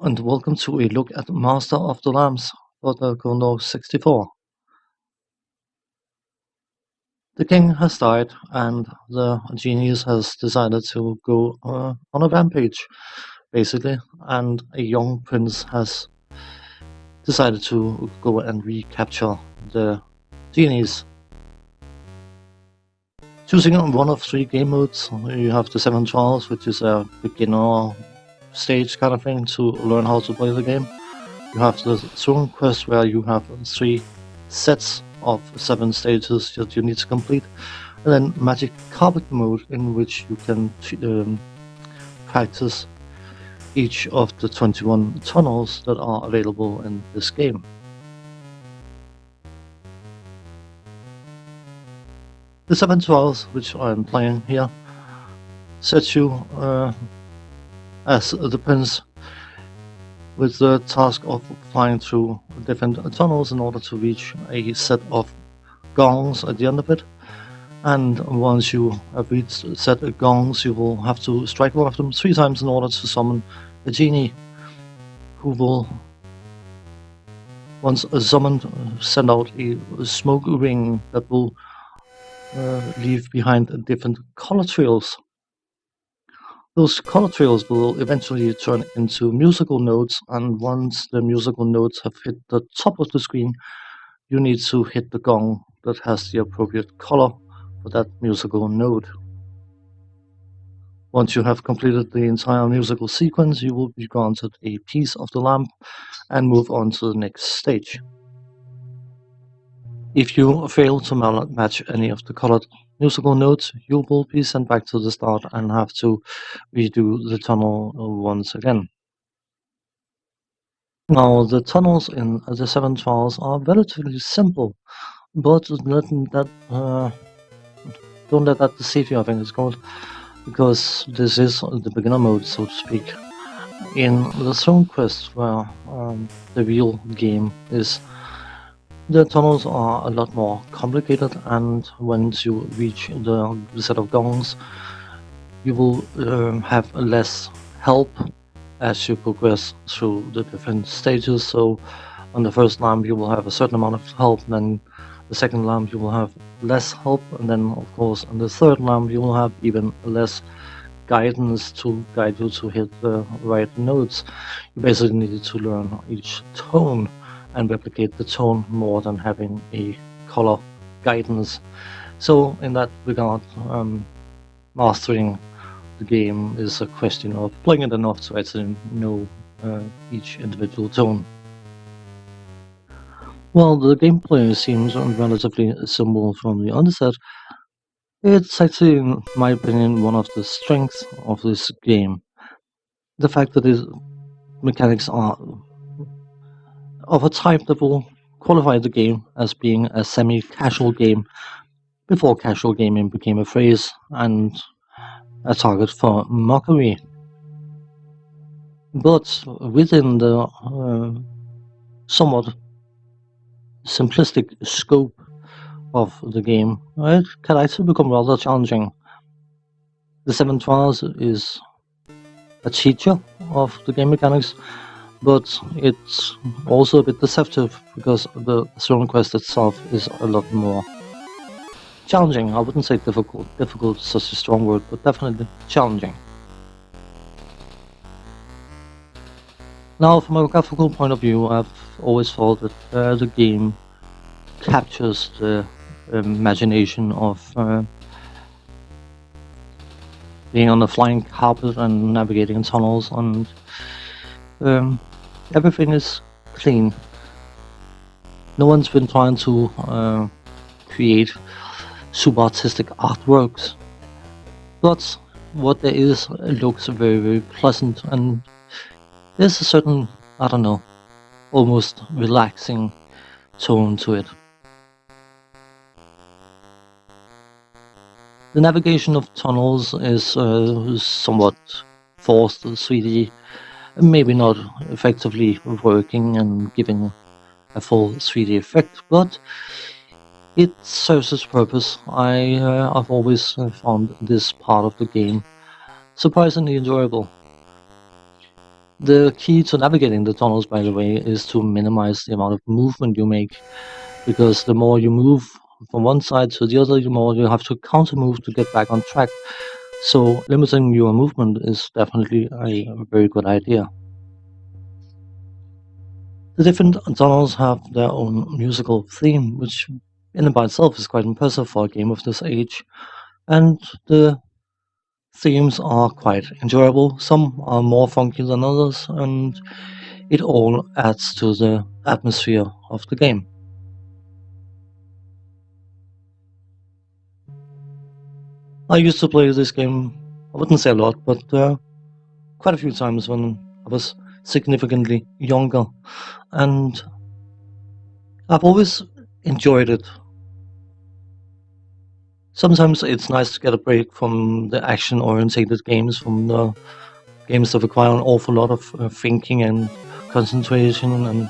And welcome to a look at Master of the Lambs for the Commodore 64. The king has died, and the genius has decided to go on a rampage, basically, and a young prince has decided to go and recapture the genies. Choosing one of three game modes, you have the 7 trials, which is a beginner stage kind of thing to learn how to play the game. You have the throne quest where you have 3 sets of 7 stages that you need to complete, and then magic carpet mode in which you can practice each of the 21 tunnels that are available in this game. The 7 trials which I'm playing here set you as the prince with the task of flying through different tunnels in order to reach a set of gongs at the end of it. And once you have reached a set of gongs, you will have to strike one of them 3 times in order to summon a genie, who will, once summoned, send out a smoke ring that will leave behind different color trails. Those color trails will eventually turn into musical notes, and once the musical notes have hit the top of the screen, you need to hit the gong that has the appropriate color for that musical note. Once you have completed the entire musical sequence, you will be granted a piece of the lamp and move on to the next stage. If you fail to match any of the colored musical notes, you will be sent back to the start and have to redo the tunnel once again. Now, the tunnels in the 7 trials are relatively simple, but don't let that deceive you, I think it's called, because this is the beginner mode, so to speak. In the Throne Quest, where the real game is, the tunnels are a lot more complicated, and once you reach the set of gongs, you will have less help as you progress through the different stages. So on the first lamp you will have a certain amount of help, then the second lamp you will have less help, and then of course on the third lamp you will have even less guidance to guide you to hit the right notes. You basically need to learn each tone and replicate the tone more than having a color guidance. So in that regard, mastering the game is a question of playing it enough to actually know each individual tone. Well, the gameplay seems relatively simple from the onset. It's actually, in my opinion, one of the strengths of this game. The fact that its mechanics are of a type that will qualify the game as being a semi-casual game before casual gaming became a phrase and a target for mockery. But within the somewhat simplistic scope of the game, it can actually become rather challenging. The 7 Trials is a teacher of the game mechanics, but it's also a bit deceptive because the Throne Quest itself is a lot more challenging. I wouldn't say difficult. Difficult is such a strong word, but definitely challenging. Now, from a graphical point of view, I've always thought that the game captures the imagination of being on a flying carpet and navigating in tunnels, and everything is clean. No one's been trying to create super artistic artworks, but what there is looks very, very pleasant, and there's a certain, I don't know, almost relaxing tone to it. The navigation of tunnels is somewhat forced 3D, maybe not effectively working and giving a full 3D effect, but it serves its purpose. I've always found this part of the game surprisingly enjoyable. The key to navigating the tunnels, by the way, is to minimize the amount of movement you make, because the more you move from one side to the other, the more you have to counter move to get back on track. So limiting your movement is definitely a very good idea. The different tunnels have their own musical theme, which in and by itself is quite impressive for a game of this age. And the themes are quite enjoyable. Some are more funky than others, and it all adds to the atmosphere of the game. I used to play this game, I wouldn't say a lot, but quite a few times when I was significantly younger, and I've always enjoyed it. Sometimes it's nice to get a break from the action orientated games, from the games that require an awful lot of thinking and concentration and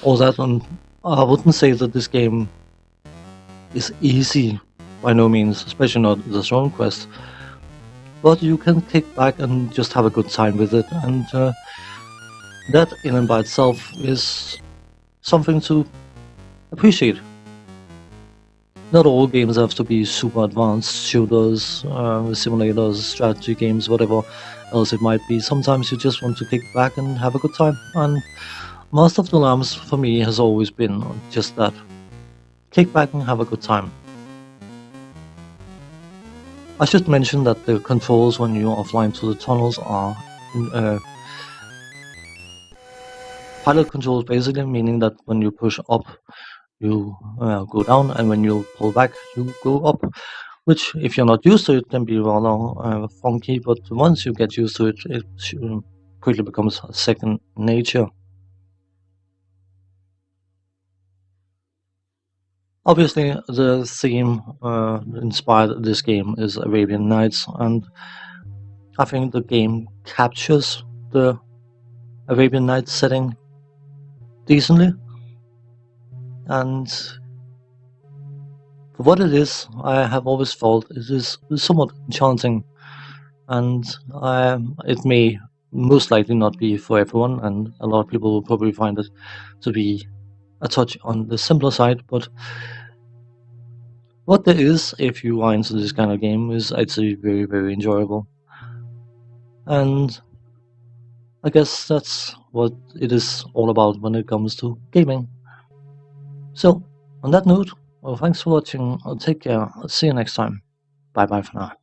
all that. And I wouldn't say that this game is easy by no means, especially not the Throne Quest. But you can kick back and just have a good time with it, and that in and by itself is something to appreciate. Not all games have to be super advanced shooters, simulators, strategy games, whatever else it might be. Sometimes you just want to kick back and have a good time, and Master of the Lambs for me has always been just that. Kick back and have a good time. I should mention that the controls when you're offline to the tunnels are pilot controls, basically, meaning that when you push up, you go down, and when you pull back, you go up. Which, if you're not used to it, can be rather funky, but once you get used to it, it quickly becomes second nature. Obviously, the theme inspired this game is Arabian Nights, and I think the game captures the Arabian Nights setting decently. And for what it is, I have always felt it is somewhat enchanting, and it may most likely not be for everyone, and a lot of people will probably find it to be a touch on the simpler side. But what there is, if you are into this kind of game, is actually very, very enjoyable. And I guess that's what it is all about when it comes to gaming. So, on that note, well, thanks for watching. Take care. I'll see you next time. Bye bye for now.